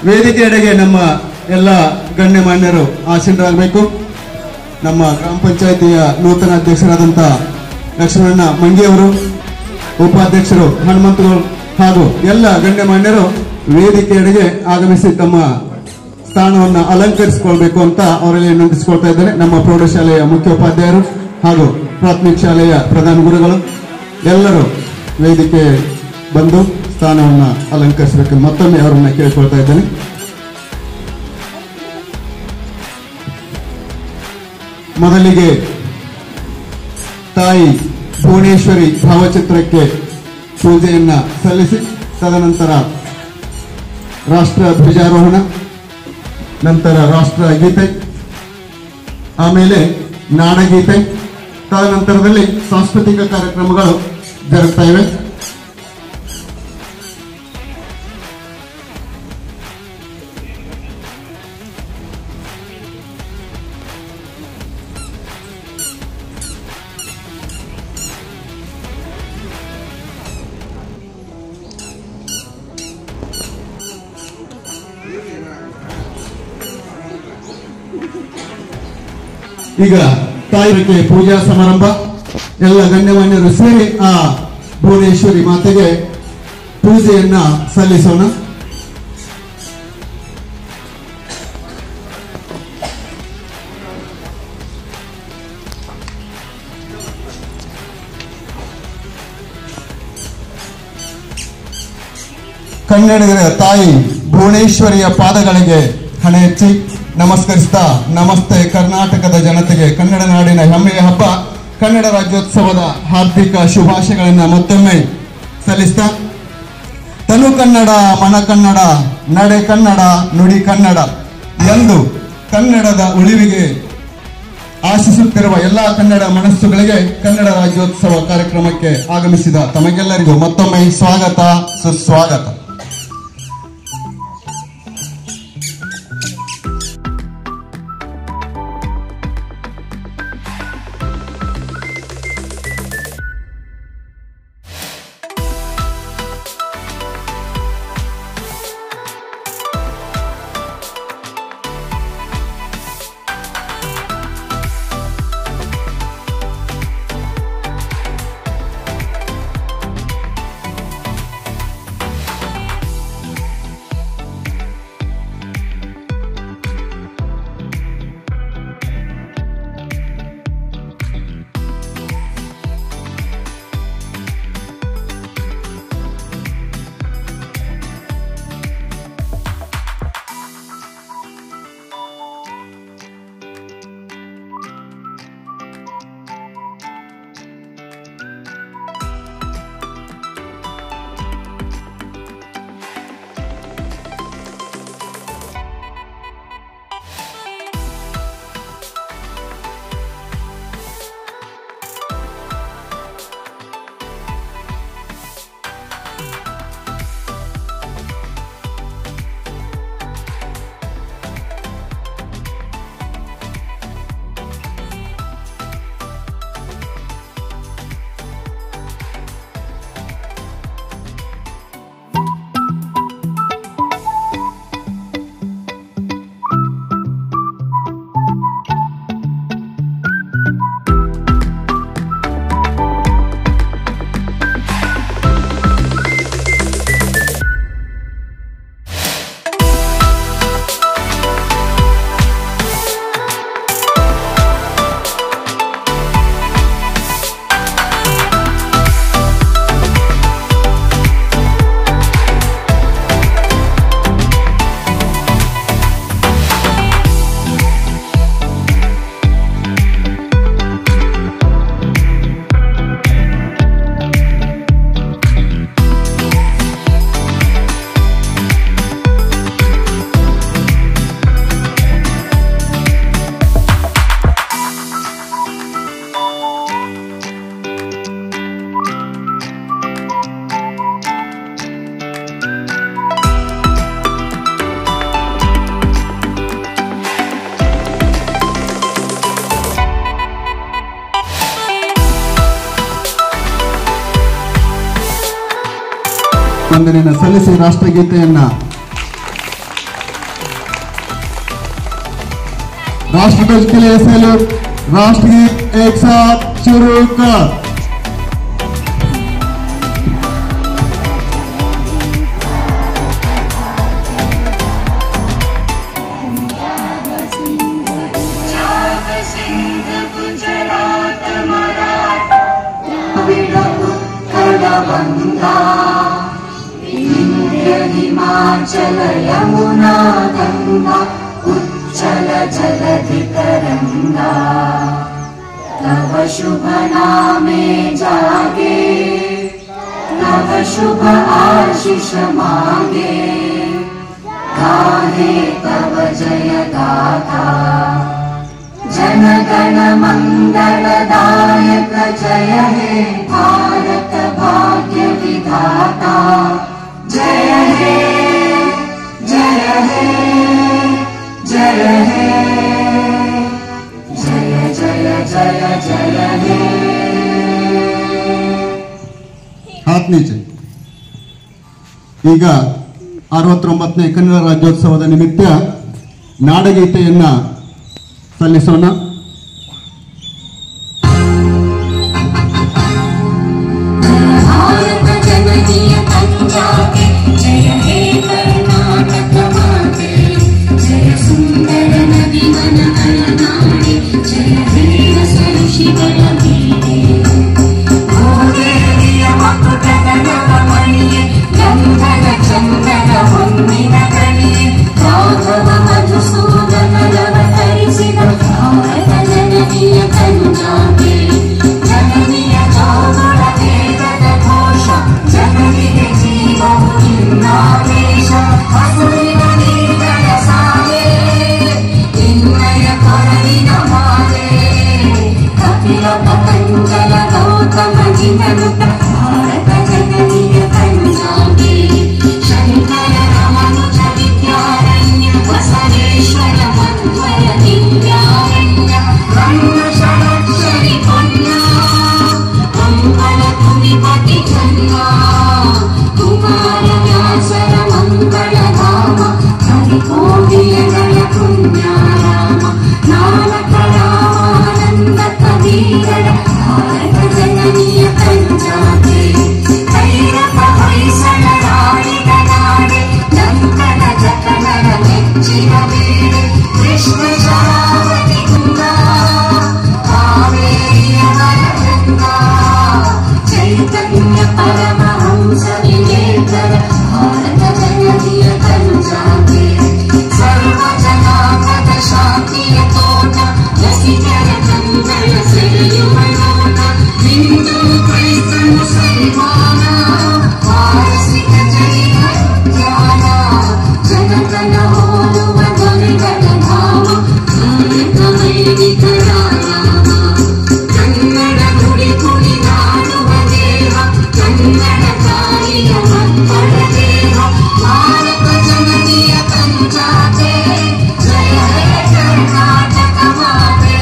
ವೇದಿಕೆಯಡೆಗೆ ನಮ್ಮ ಎಲ್ಲ ಗಣ್ಯಮಾನ್ಯರು ಆಸೀನರಾಗಬೇಕು. ನಮ್ಮ ಗ್ರಾಮ ಪಂಚಾಯಿತಿಯ ನೂತನ ಅಧ್ಯಕ್ಷರಾದಂಥ ಲಕ್ಷ್ಮಣ ಮಂಗಿಯವರು, ಉಪಾಧ್ಯಕ್ಷರು ಹನುಮಂತಗೌಡ ಹಾಗೂ ಎಲ್ಲ ಗಣ್ಯಮಾನ್ಯರು ವೇದಿಕೆಯಡೆಗೆ ಆಗಮಿಸಿ ತಮ್ಮ ಸ್ಥಾನವನ್ನು ಅಲಂಕರಿಸಿಕೊಳ್ಬೇಕು ಅಂತ ಅವರಲ್ಲಿ ವಿನಂತಿಸಿಕೊಳ್ತಾ ಇದ್ದೇನೆ. ನಮ್ಮ ಪ್ರೌಢಶಾಲೆಯ ಮುಖ್ಯೋಪಾಧ್ಯಾಯರು ಹಾಗೂ ಪ್ರಾಥಮಿಕ ಶಾಲೆಯ ಪ್ರಧಾನ ಗುರುಗಳು ಎಲ್ಲರೂ ವೇದಿಕೆ ಬಂದು ಸ್ಥಾನವನ್ನು ಅಲಂಕರಿಸಬೇಕು ಮತ್ತೊಮ್ಮೆ ಅವರನ್ನ ಕೇಳಿಕೊಳ್ತಾ ಇದ್ದೇನೆ. ಮೊದಲಿಗೆ ತಾಯಿ ಭುವನೇಶ್ವರಿ ಭಾವಚಿತ್ರಕ್ಕೆ ಪೂಜೆಯನ್ನ ಸಲ್ಲಿಸಿ ತದನಂತರ ರಾಷ್ಟ್ರ ಧ್ವಜಾರೋಹಣ, ನಂತರ ರಾಷ್ಟ್ರ ಗೀತೆ, ಆಮೇಲೆ ನಾಡಗೀತೆ, ತದನಂತರದಲ್ಲಿ ಸಾಂಸ್ಕೃತಿಕ ಕಾರ್ಯಕ್ರಮಗಳು ಜರುಗ್ತಾ ಇವೆ. ಈಗ ತಾಯಿಗೆ ಪೂಜಾ ಸಮಾರಂಭ, ಎಲ್ಲ ಗಣ್ಯಮಾನ್ಯರು ಸೇರಿ ಆ ಭುವನೇಶ್ವರಿ ಮಾತೆಗೆ ಪೂಜೆಯನ್ನ ಸಲ್ಲಿಸೋಣ. ಕನ್ನಡಿಗರ ತಾಯಿ ಭುವನೇಶ್ವರಿಯ ಪಾದಗಳಿಗೆ ಹಣೆ ಹೆಚ್ಚಿ ನಮಸ್ಕರಿಸ್ತಾ, ನಮಸ್ತೆ ಕರ್ನಾಟಕದ ಜನತೆಗೆ ಕನ್ನಡ ನಾಡಿನ ಹೆಮ್ಮೆಯ ಹಬ್ಬ ಕನ್ನಡ ರಾಜ್ಯೋತ್ಸವದ ಹಾರ್ದಿಕ ಶುಭಾಶಯಗಳನ್ನ ಮತ್ತೊಮ್ಮೆ ಸಲ್ಲಿಸ್ತಾ, ತನು ಕನ್ನಡ, ಮನ ಕನ್ನಡ, ನಡೆ ಕನ್ನಡ, ನುಡಿ ಕನ್ನಡ ಎಂದು ಕನ್ನಡದ ಉಳಿವಿಗೆ ಆಶಿಸುತ್ತಿರುವ ಎಲ್ಲಾ ಕನ್ನಡ ಮನಸ್ಸುಗಳಿಗೆ ಕನ್ನಡ ರಾಜ್ಯೋತ್ಸವ ಕಾರ್ಯಕ್ರಮಕ್ಕೆ ಆಗಮಿಸಿದ ತಮಗೆಲ್ಲರಿಗೂ ಮತ್ತೊಮ್ಮೆ ಸ್ವಾಗತ, ಸುಸ್ವಾಗತ. ವಂದನೆಯನ್ನು ಸಲ್ಲಿಸಿ ರಾಷ್ಟ್ರಗೀತೆಯನ್ನ राष्ट्रध्वज के लिए सैल्यूट। राष्ट्रगीत एक साथ शुरू कर। हिमाचल यमुना गंगा उच्चल जलधि तरंगा तव शुभ नामे जागे तव शुभ आशीष मांगे गाहे तव जय गाथा जन गण मंगलदायक जय हे भारत भाग्य विधाता जय हे जय हे जय हे जय जय जय जय हे। हाथ नीचे। ಈಗ 69ನೇ ಕನ್ನಡ ರಾಜ್ಯೋತ್ಸವದ ನಿಮಿತ್ತ ನಾಡಗೀತೆಯನ್ನ ಸಲ್ಲಿಸೋಣ। जय हे कर्नाटक माते जय सुंदर नदी वन अलनाडे जय हे ऋषिಗಳ ಗೀತೆ ಗೋದೇವಿಯ ಮಕುಟಗಳ ಮಣಿಯೇ ಗಂಧದ ಚಂದನ ಹೊನ್ನಿನ ಕಣಿಯೇ ರಾಘವ ಮಧುಸೂದನರವ ತರಿಸಿದ ಭಾರತ ಜನನಿಯ ಕನ್ಯಾಕೆ ಜನನಿಯ ಜೋಗುಳ ವೇದದ ಘೋಷ ಜನನಿಗೆ ಜೀವವು ಇನ್ನಾವೇಶ ಹಸುವಿನ ನೀಗಳ ಸಾಲೆ ಇನ್ನಯ ಕೊರಳಿನ ಮಾಲೆ ಕಪಿಲ ಪತಂಜಲ ಗೌತಮ ಜಿನನುತ ಭಾರತ ಜನನಿಯ ಕನ್ಯಾಕೆ ಶಂಕರ ರಮನುಜ ವಿದ್ಯಾರಣ್ಯ ಬಸವೇಶ್ವರ ಮಧ್ವರ ದಿವ್ಯಾರಣ್ಯ ಕಣ್ಣ ಷಡಕ್ಷರಿ ಪೊನ್ನ ಮಂಗಳ ಕುಣಿಪತಿ ಜನ್ಮ ಕುಮಾರ ವ್ಯಾಸರ ಮಂಗಳಧಾಮ ಹರಿಕೋಗಿಲಗಳ ಪುಣ್ಯಾರಾಮ ನಾನಕ ರಾಮಾನಂದ ಕಬೀರರ ಭಾರತ ಜನನಿಯ ಪಂಚಾತೆ ಭೈರವ ಹೊಯ್ಸಳ ರಾಣಿಗ ನಾಡೆ ಲಂಕನ ಜಕಣರ ಮೆಚ್ಚಿನ ಬೇರೆ ಕೃಷ್ಣ ಶರಾವತಿ ಗಂಗಾ ಕಾವೇರಿಯ ವರಗಂಗಾ ಚೈತನ್ಯ ಪರಮಹಂಸ ವಿವೇಕರ ಭಾರತ ಜನನಿಯ ಕನ್ಯಾಕೆ ಸರ್ವ ಜನಾಂಗದ ಶಾಂತಿಯ ತೋಟ ರಸಿಕರ ಕಂಗಳ ಸೆಳೆಯುವ ನೋಟ ಹಿಂದೂ ಕ್ರೈಸ್ತ ಮುಸಲ್ಮಾನ ಪಾರಸಿಕ ಜೈನ ಜ್ಞಾನ ಜನತನ ಹೋಲುವ ದೊರೆಗಳ ಧಾಮ ಭಾರತ ವೈದಿಕರ ನಾಮ ಕನ್ನಡ ನುಡಿ ಕುಣಿದಾಡುವ ದೇಹ ಕನ್ನಡ ತಾಯಿಯ ಮಕ್ಕಳ ದೇಹ ಭಾರತ ಜನನಿಯ ಪಂಚಾತೆ ಜಯ ಹೇ ಕರ್ನಾಟಕ ಮಾತೆ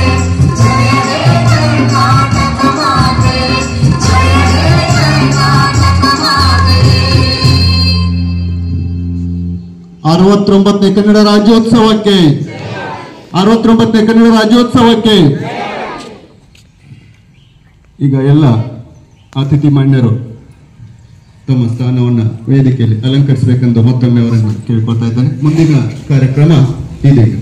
ಜಯ ಹೇ ಕರ್ನಾಟಕ ಮಾತೆ ಜಯ ಹೇ ಕರ್ನಾಟಕ ಮಾತೆ। 69ನೇ ಕನ್ನಡ ರಾಜ್ಯೋತ್ಸವಕ್ಕೆ 69ನೇ ಕನ್ನಡ ರಾಜ್ಯೋತ್ಸವಕ್ಕೆ ಈಗ ಎಲ್ಲ ಅತಿಥಿ ಮಾನ್ಯರು ತಮ್ಮ ಸ್ಥಾನವನ್ನು ವೇದಿಕೆಯಲ್ಲಿ ಅಲಂಕರಿಸಬೇಕೆಂದು ಮತ್ತೊಮ್ಮೆ ಅವರನ್ನು ಕೇಳ್ಕೊಳ್ತಾ ಇದ್ದಾನೆ। ಮುಂದಿನ ಕಾರ್ಯಕ್ರಮ ಇದೀಗ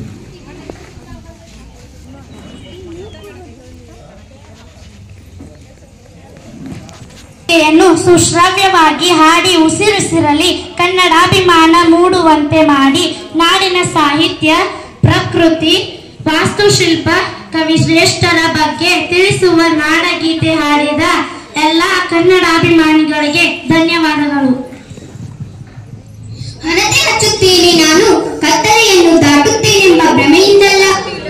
ಸುಶ್ರಾವ್ಯವಾಗಿ ಹಾಡಿ ಉಸಿರುಸಿರಲಿ ಕನ್ನಡಾಭಿಮಾನ ಮೂಡುವಂತೆ ಮಾಡಿ ನಾಡಿನ ಸಾಹಿತ್ಯ ಪ್ರಕೃತಿ ವಾಸ್ತುಶಿಲ್ಪ ಕವಿಶ್ರೇಷ್ಠರ ಬಗ್ಗೆ ತಿಳಿಸುವ ನಾಡಗೀತೆ ಹಾಡಿದ ಎಲ್ಲ ಕನ್ನಡಾಭಿಮಾನಿಗಳಿಗೆ ಧನ್ಯವಾದಗಳು। ಹಣತೆ ಹಚ್ಚುತ್ತೇನೆ ನಾನು ಕತ್ತಲೆಯನ್ನು ದಾಟುತ್ತೇನೆಂಬ ಭ್ರಮೆಯಿಂದಲ್ಲ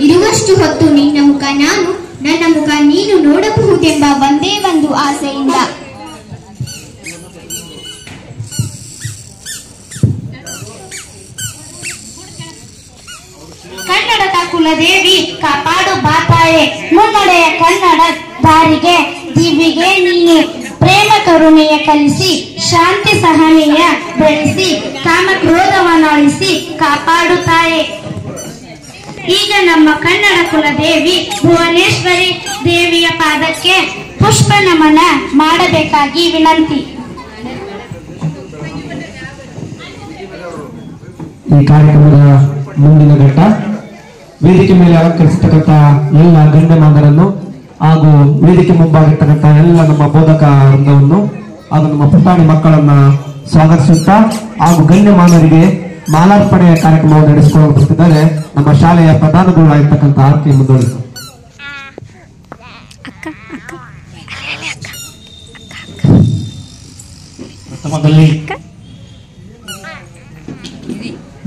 ಇರುವಷ್ಟು ಹೊತ್ತು ನಿನ್ನ ಮುಖ ನಾನು ನನ್ನ ಮುಖ ನೀನು ನೋಡಬಹುದೆಂಬ ಒಂದೇ ಒಂದು ಆಸೆಯಿಂದ। ಕನ್ನಡದ ಕುಲದೇವಿ ಕಾಪಾಡು ಬಾತಾಯೆ ಮುನ್ನಡೆಯ ಕನ್ನಡ ದಾರಿಗೆ ದಿವಿಗೆ ನೀನೆ ಪ್ರೇಮ ಕರುಣೆಯ ಕಲಿಸಿ ಶಾಂತಿ ಸಹನೆಯ ಬೆಳೆಸಿ ಕಾಮ ಕ್ರೋಧವನ್ನಳಿಸಿ ಕಾಪಾಡುತ್ತಾಯೆ। ಈಗ ನಮ್ಮ ಕನ್ನಡ ಕುಲದೇವಿ ಭುವನೇಶ್ವರಿ ದೇವಿಯ ಪಾದಕ್ಕೆ ಪುಷ್ಪ ನಮನ ಮಾಡಬೇಕಾಗಿ ವಿನಂತಿ. ಈ ಕಾರ್ಯಕ್ರಮದ ಮುಂದಿನ ಘಟ್ಟ ವೇದಿಕೆ ಮೇಲೆ ಅಲಂಕರಿಸತಕ್ಕಂಥ ಎಲ್ಲ ಗಣ್ಯಮಾನರನ್ನು ಹಾಗೂ ವೇದಿಕೆ ಮುಂಭಾಗಿರ್ತಕ್ಕಂಥ ಎಲ್ಲ ನಮ್ಮ ಬೋಧಕ ವೃಂದವನ್ನು ಹಾಗೂ ನಮ್ಮ ಪುಟಾಣಿ ಮಕ್ಕಳನ್ನ ಸ್ವಾಗತಿಸುತ್ತಾ ಹಾಗೂ ಗಣ್ಯಮಾನರಿಗೆ ಮಾಲಾರ್ಪಣೆಯ ಕಾರ್ಯಕ್ರಮವನ್ನು ನಡೆಸಿಕೊಂಡು ಬರ್ತಿದ್ದಾರೆ ನಮ್ಮ ಶಾಲೆಯ ಪ್ರಧಾನ ಗುರುಗಳಾಗಿರ್ತಕ್ಕಂಥ ಆರ್ಕೆ ಮುಂದುವರಿಸ. ಪ್ರಥಮದಲ್ಲಿ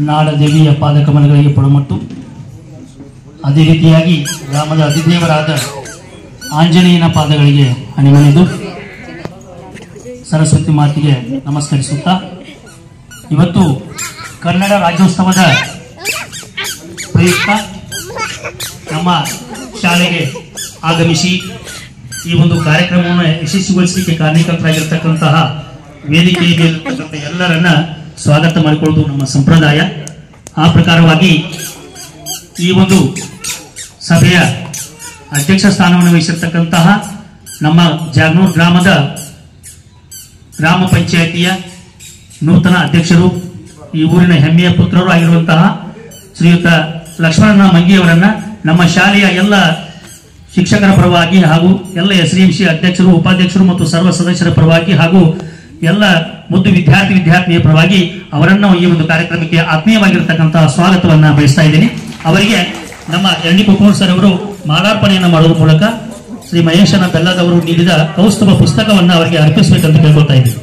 ನಾಡದೇವಿಯ ಪಾದಕಮಲಗಳಿಗೆ ಪಡಮಟ್ಟು, ಅದೇ ರೀತಿಯಾಗಿ ಗ್ರಾಮದ ಅಧಿದೇವರಾದ ಆಂಜನೇಯನ ಪಾದಗಳಿಗೆ ಹಣಿಮಣಿದು ಸರಸ್ವತಿ ಮಾತೆಗೆ ನಮಸ್ಕರಿಸುತ್ತಾ, ಇವತ್ತು ಕನ್ನಡ ರಾಜ್ಯೋತ್ಸವದ ಪ್ರಯುಕ್ತ ನಮ್ಮ ಶಾಲೆಗೆ ಆಗಮಿಸಿ ಈ ಒಂದು ಕಾರ್ಯಕ್ರಮವನ್ನು ಯಶಸ್ವಿಗೊಳಿಸಲಿಕ್ಕೆ ಕಾರಣೀಕರ್ತರಾಗಿರ್ತಕ್ಕಂತಹ ವೇದಿಕೆಯಲ್ಲಿ ಎಲ್ಲರನ್ನ ಸ್ವಾಗತ ಮಾಡಿಕೊಳ್ಳುವುದು ನಮ್ಮ ಸಂಪ್ರದಾಯ. ಆ ಪ್ರಕಾರವಾಗಿ ಈ ಒಂದು ಸಭೆಯ ಅಧ್ಯಕ್ಷ ಸ್ಥಾನವನ್ನು ವಹಿಸಿರ್ತಕ್ಕಂತಹ ನಮ್ಮ ಜಾಗನೂರು ಗ್ರಾಮದ ಗ್ರಾಮ ಪಂಚಾಯಿತಿಯ ನೂತನ ಅಧ್ಯಕ್ಷರು, ಈ ಊರಿನ ಹೆಮ್ಮೆಯ ಪುತ್ರರು ಆಗಿರುವಂತಹ ಶ್ರೀಯುತ ಲಕ್ಷ್ಮಣನ ಮಂಗಿಯವರನ್ನ ನಮ್ಮ ಶಾಲೆಯ ಎಲ್ಲ ಶಿಕ್ಷಕರ ಪರವಾಗಿ ಹಾಗೂ ಎಲ್ಲ SDMC ಅಧ್ಯಕ್ಷರು, ಉಪಾಧ್ಯಕ್ಷರು ಮತ್ತು ಸರ್ವ ಸದಸ್ಯರ ಪರವಾಗಿ ಹಾಗೂ ಎಲ್ಲ ಮುದ್ದು ವಿದ್ಯಾರ್ಥಿನಿಯ ಪರವಾಗಿ ಅವರನ್ನು ಈ ಒಂದು ಕಾರ್ಯಕ್ರಮಕ್ಕೆ ಆತ್ಮೀಯವಾಗಿರತಕ್ಕಂತಹ ಸ್ವಾಗತವನ್ನ ಬಯಸ್ತಾ ಇದ್ದೀನಿ. ಅವರಿಗೆ ನಮ್ಮ ಎಣ್ಣಿ ಕುಕೂರ್ ಸರ್ ಅವರು ಮಾಲಾರ್ಪಣೆಯನ್ನು ಮಾಡುವ ಮೂಲಕ ಶ್ರೀ ಮಹೇಶನ ಬೆಲ್ಲದವರು ನೀಡಿದ ಕೌಸ್ತುಭ ಪುಸ್ತಕವನ್ನು ಅವರಿಗೆ ಅರ್ಪಿಸಬೇಕಂತ ಕೇಳ್ಕೊಳ್ತಾ ಇದ್ದೀನಿ.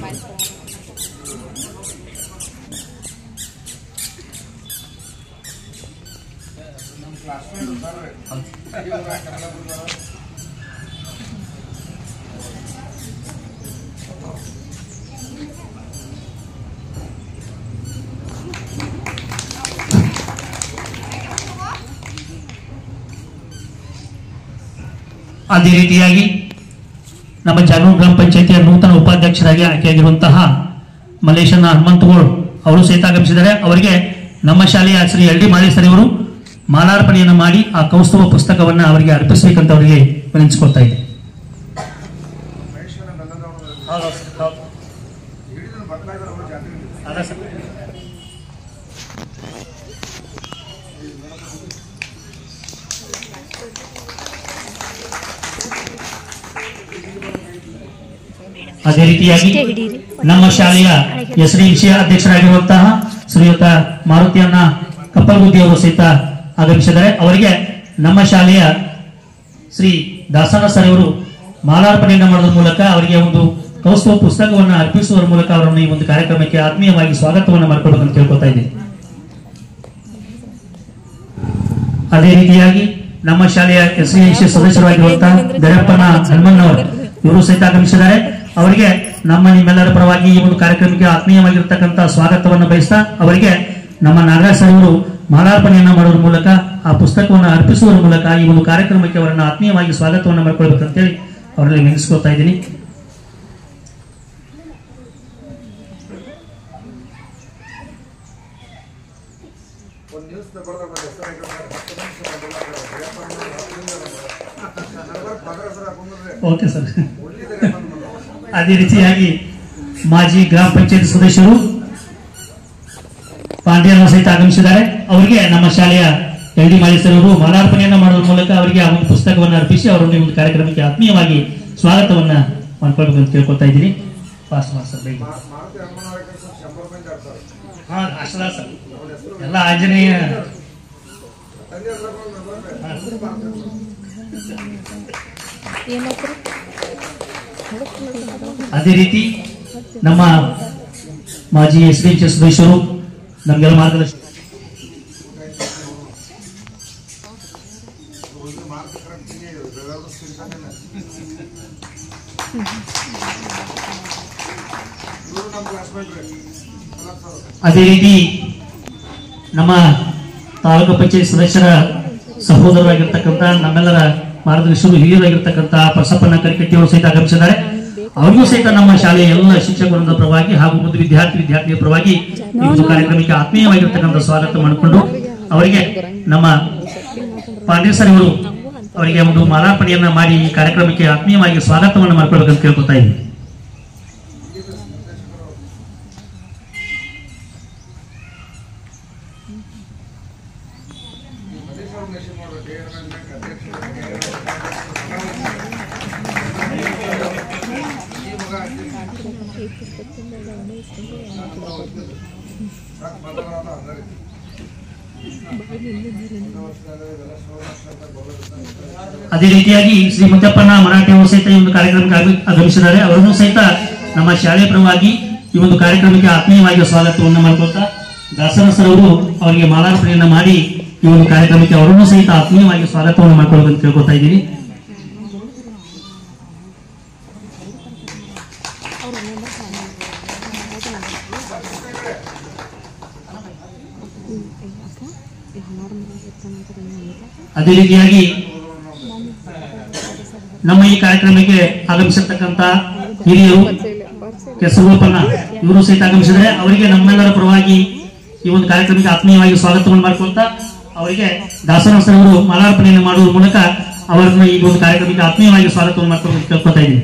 ಅದೇ ರೀತಿಯಾಗಿ ನಮ್ಮ ಜಾಗನೂರು ಗ್ರಾಮ ಪಂಚಾಯಿತಿಯ ನೂತನ ಉಪಾಧ್ಯಕ್ಷರಾಗಿ ಆಯ್ಕೆಯಾಗಿರುವಂತಹ ಮಲೇಶನ ಹನುಮಂತಗೌಡ್ ಅವರು ಸಹಿತ ಆಗಮಿಸಿದ್ದಾರೆ. ಅವರಿಗೆ ನಮ್ಮ ಶಾಲೆಯ ಶ್ರೀ LD ಮಾದೇಸರಿ ಅವರು ಮಾಲಾರ್ಪಣೆಯನ್ನು ಮಾಡಿ ಆ ಕೌಸ್ತುಭ ಪುಸ್ತಕವನ್ನು ಅವರಿಗೆ ಅರ್ಪಿಸಬೇಕಂತ ಅವರಿಗೆ ವಿನಂತಿಸಿಕೊಳ್ತಾ ಇದೆ. ಅದೇ ರೀತಿಯಾಗಿ ನಮ್ಮ ಶಾಲೆಯ SDMC ಅಧ್ಯಕ್ಷರಾಗಿರುವಂತಹ ಶ್ರೀಯುತ ಮಾರುತಿಯನ್ನ ಕಪ್ಪಲ್ಗುದ್ದಿ ಅವರು ಸಹಿತ ಆಗಮಿಸಿದ್ದಾರೆ. ಅವರಿಗೆ ನಮ್ಮ ಶಾಲೆಯ ಶ್ರೀ ದಾಸನ ಸರ್ ಅವರು ಮಾಲಾರ್ಪಣೆಯನ್ನು ಮಾಡೋದ್ರ ಮೂಲಕ ಅವರಿಗೆ ಒಂದು ಕೌಸ್ತುಭ ಪುಸ್ತಕವನ್ನು ಅರ್ಪಿಸುವ ಮೂಲಕ ಅವರನ್ನು ಈ ಒಂದು ಕಾರ್ಯಕ್ರಮಕ್ಕೆ ಆತ್ಮೀಯವಾಗಿ ಸ್ವಾಗತವನ್ನು ಮಾಡಿಕೊಡ್ಬೇಕಂತ ಕೇಳ್ಕೊತಾ ಇದ್ದೀನಿ. ಅದೇ ರೀತಿಯಾಗಿ ನಮ್ಮ ಶಾಲೆಯ SDMC ಸದಸ್ಯರಾಗಿರುವಂತಹ ದರಪ್ಪನ ಹನುಮಣ್ಣವರು ಇವರು ಸಹಿತ ಆಗಮಿಸಿದ್ದಾರೆ. ಅವರಿಗೆ ನಮ್ಮ ನಿಮ್ಮೆಲ್ಲರ ಪರವಾಗಿ ಈ ಒಂದು ಕಾರ್ಯಕ್ರಮಕ್ಕೆ ಆತ್ಮೀಯವಾಗಿರ್ತಕ್ಕಂತಹ ಸ್ವಾಗತವನ್ನು ಬಯಸ್ತಾ ಅವರಿಗೆ ನಮ್ಮ ನಾಗರಾಜ್ ಸರ್ ಅವರು ಮಾಲಾರ್ಪಣೆಯನ್ನು ಮಾಡೋದ್ರ ಮೂಲಕ ಆ ಪುಸ್ತಕವನ್ನು ಅರ್ಪಿಸುವ ಮೂಲಕ ಈ ಒಂದು ಕಾರ್ಯಕ್ರಮಕ್ಕೆ ಅವರನ್ನು ಆತ್ಮೀಯವಾಗಿ ಸ್ವಾಗತವನ್ನು ಮಾಡಿಕೊಳ್ಬೇಕಂತೇಳಿ ಅವರಲ್ಲಿ ನೆನೆಸ್ಕೊಳ್ತಾ ಇದ್ದೀನಿ. Okay sir. ಅದೇ ರೀತಿಯಾಗಿ ಮಾಜಿ ಗ್ರಾಮ ಪಂಚಾಯತ್ ಸದಸ್ಯರು ಪಾಂಡ್ಯನ ಸಹಿತ ಆಗಮಿಸಿದ್ದಾರೆ. ಅವರಿಗೆ ನಮ್ಮ ಶಾಲೆಯ LD ಮಾದೇಸರಿ ಅವರು ಮಾಲಾರ್ಪಣೆಯನ್ನು ಮಾಡುವ ಮೂಲಕ ಅವರಿಗೆ ಆ ಒಂದು ಪುಸ್ತಕವನ್ನು ಅರ್ಪಿಸಿ ಅವರನ್ನು ಈ ಒಂದು ಕಾರ್ಯಕ್ರಮಕ್ಕೆ ಆತ್ಮೀಯವಾಗಿ ಸ್ವಾಗತವನ್ನ ಮಾಡ್ಕೊಳ್ಬೇಕಂತ ಕೇಳ್ಕೊಳ್ತಾ ಇದ್ದೀನಿ. ಎಲ್ಲ ಆಂಜನೇಯ ಅದೇ ರೀತಿ ನಮ್ಮ ಮಾಜಿ SDMC ಸದಸ್ಯರು ನಮಗೆಲ್ಲ ಮಾರ್ಗದರ್ಶನ ಅದೇ ರೀತಿ ನಮ್ಮ ತಾಲೂಕು ಪಂಚಾಯತ್ ಸದಸ್ಯರ ಸಹೋದರರಾಗಿರ್ತಕ್ಕಂಥ ನಮ್ಮೆಲ್ಲರ ಮಾರ್ಗದರ್ಶಕರು ಹಿರಿಯರಾಗಿರ್ತಕ್ಕಂಥ ಪ್ರಸಪ್ಪನ ಕರಿಕಟ್ಟಿಯವರು ಸಹಿತ ಆಗಮಿಸಿದ್ದಾರೆ. ಅವರಿಗೂ ಸಹಿತ ನಮ್ಮ ಶಾಲೆಯ ಎಲ್ಲ ಶಿಕ್ಷಕರ ಪರವಾಗಿ ಹಾಗೂ ಒಂದು ವಿದ್ಯಾರ್ಥಿನಿಯ ಪರವಾಗಿ ಈ ಒಂದು ಕಾರ್ಯಕ್ರಮಕ್ಕೆ ಆತ್ಮೀಯವಾಗಿರ್ತಕ್ಕಂಥ ಸ್ವಾಗತ ಮಾಡಿಕೊಂಡು ಅವರಿಗೆ ನಮ್ಮ ಪಾಂಡೆ ಸರ್ ಅವರು ಅವರಿಗೆ ಒಂದು ಮಾಲಾರ್ಪಣೆಯನ್ನ ಮಾಡಿ ಈ ಕಾರ್ಯಕ್ರಮಕ್ಕೆ ಆತ್ಮೀಯವಾಗಿ ಸ್ವಾಗತವನ್ನು ಮಾಡ್ಕೊಳ್ಬೇಕಂತ ಕೇಳ್ಕೊತಾ ಇದ್ದೀನಿ. ಅದೇ ರೀತಿಯಾಗಿ ಶ್ರೀ ಮುತ್ತಪ್ಪನ ಮರಾಠಿ ಅವರು ಸಹಿತ ಈ ಒಂದು ಕಾರ್ಯಕ್ರಮಕ್ಕೆ ಆಗಮಿಸಿದ್ದಾರೆ. ಅವರನ್ನು ಸಹಿತ ನಮ್ಮ ಶಾಲೆಯ ಪರವಾಗಿ ಈ ಒಂದು ಕಾರ್ಯಕ್ರಮಕ್ಕೆ ಆತ್ಮೀಯವಾಗಿ ಸ್ವಾಗತವನ್ನು ಮಾಡ್ಕೊಳ್ತಾ ದಾಸರ ಸರ್ ಅವರು ಅವರಿಗೆ ಮಾಲಾರ್ಪಣೆಯನ್ನ ಮಾಡಿ ಈ ಒಂದು ಕಾರ್ಯಕ್ರಮಕ್ಕೆ ಅವರನ್ನು ಸಹಿತ ಆತ್ಮೀಯವಾಗಿ ಸ್ವಾಗತವನ್ನು ಮಾಡ್ಕೊಳ್ಬೇಕಂತ ಕೇಳ್ಕೊತಾ ಇದ್ದೀನಿ. ಅದೇ ರೀತಿಯಾಗಿ ನಮ್ಮ ಈ ಕಾರ್ಯಕ್ರಮಕ್ಕೆ ಆಗಮಿಸಿರ್ತಕ್ಕಂಥ ಹಿರಿಯರು ಕೆಸರುಗೋಪನ್ನ ಇವರು ಸಹಿತ ಆಗಮಿಸಿದರೆ ಅವರಿಗೆ ನಮ್ಮೆಲ್ಲರ ಪರವಾಗಿ ಈ ಒಂದು ಕಾರ್ಯಕ್ರಮಕ್ಕೆ ಆತ್ಮೀಯವಾಗಿ ಸ್ವಾಗತವನ್ನು ಮಾಡ್ಕೊಳ್ತಾ ಅವರಿಗೆ ದಾಸರ ಸರ್ ಅವರು ಮಾಲಾರ್ಪಣೆಯನ್ನು ಮಾಡುವ ಮೂಲಕ ಅವರನ್ನು ಈ ಒಂದು ಕಾರ್ಯಕ್ರಮಕ್ಕೆ ಆತ್ಮೀಯವಾಗಿ ಸ್ವಾಗತವನ್ನು ಮಾಡ್ಕೊಂಡು ಕೇಳ್ಕೊತಾ ಇದ್ದೀನಿ.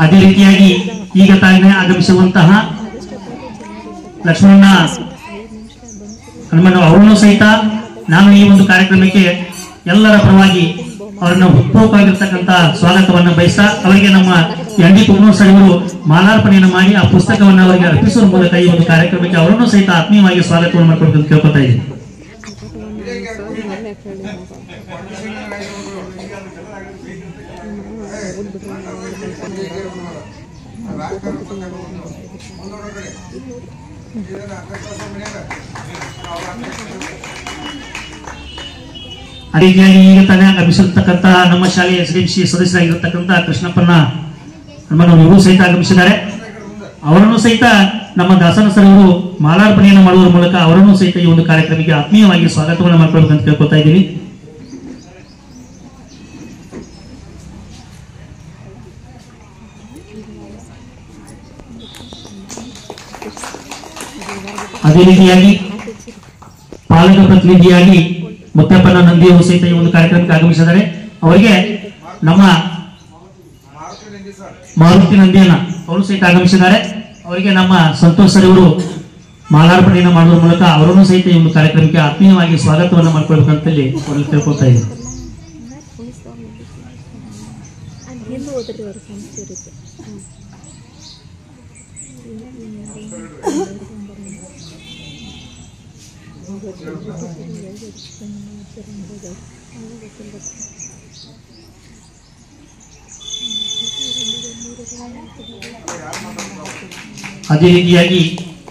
ಅದೇ ರೀತಿಯಾಗಿ ಈಗ ತಾನೇ ಆಗಮಿಸುವಂತಹ ಲಕ್ಷ್ಮಣ ಹನುಮಣ್ಣ ಅವರನ್ನು ಸಹಿತ ನಾನು ಈ ಒಂದು ಕಾರ್ಯಕ್ರಮಕ್ಕೆ ಎಲ್ಲರ ಪರವಾಗಿ ಅವರನ್ನು ಹುಟ್ಟುವಾಗಿರ್ತಕ್ಕಂಥ ಸ್ವಾಗತವನ್ನು ಬಯಸ್ತಾ ಅವರಿಗೆ ನಮ್ಮ ಎನ್ ಡಿ ಕುಮಾರ್ ಸರ್ ಅವರು ಮಾಲಾರ್ಪಣೆಯನ್ನು ಮಾಡಿ ಆ ಪುಸ್ತಕವನ್ನು ಅವರಿಗೆ ಅರ್ಪಿಸುವ ಮೂಲಕ ಈ ಒಂದು ಕಾರ್ಯಕ್ರಮಕ್ಕೆ ಅವರನ್ನು ಸಹಿತ ಆತ್ಮೀಯವಾಗಿ ಸ್ವಾಗತವನ್ನು ಮಾಡ್ಕೊಂಡು ಕೇಳ್ಕೊತಾ ಇದ್ದೀನಿ. ಅದೇ ರೀತಿಯಾಗಿ ಈಗ ತಾನೇ ಆಗಮಿಸಿರ್ತಕ್ಕಂಥ ನಮ್ಮ ಶಾಲೆಯ SDMC ಸದಸ್ಯರಾಗಿರ್ತಕ್ಕಂಥ ಕೃಷ್ಣಪ್ಪನ ಇವರು ಸಹಿತ ಆಗಮಿಸಿದ್ದಾರೆ. ಅವರನ್ನು ಸಹಿತ ನಮ್ಮ ದಾಸನ ಸರ್ ಅವರು ಮಾಲಾರ್ಪಣೆಯನ್ನು ಮಾಡುವ ಮೂಲಕ ಅವರನ್ನು ಸಹಿತ ಈ ಒಂದು ಕಾರ್ಯಕ್ರಮಕ್ಕೆ ಆತ್ಮೀಯವಾಗಿ ಸ್ವಾಗತವನ್ನು ಮಾಡ್ಕೊಳ್ಬೇಕಂತ ಕೇಳ್ಕೊತಾ ಇದ್ದೀನಿ. ಅದೇ ರೀತಿಯಾಗಿ ಪಾಲಕ ಪ್ರತಿನಿಧಿಯಾಗಿ ಮುತ್ತಪ್ಪನ ನಂದಿಯವರು ಸಹಿತ ಈ ಒಂದು ಕಾರ್ಯಕ್ರಮಕ್ಕೆ ಆಗಮಿಸಿದ್ದಾರೆ. ಅವರಿಗೆ ನಮ್ಮ ಮಾರುತಿ ನಂದಿಯನ್ನ ಅವರು ಸಹಿತ ಆಗಮಿಸಿದ್ದಾರೆ. ಅವರಿಗೆ ನಮ್ಮ ಸಂತೋಷ್ ಸರ್ ಅವರು ಮಾಲಾರ್ಪಣೆಯನ್ನು ಮಾಡುವ ಮೂಲಕ ಅವರನ್ನು ಸಹಿತ ಈ ಒಂದು ಕಾರ್ಯಕ್ರಮಕ್ಕೆ ಆತ್ಮೀಯವಾಗಿ ಸ್ವಾಗತವನ್ನು ಮಾಡ್ಕೊಳ್ಬೇಕಂತಲ್ಲಿ ಅವರಲ್ಲಿ ಕೇಳ್ಕೊತಾ ಇದ್ದಾರೆ. ಅದೇ ರೀತಿಯಾಗಿ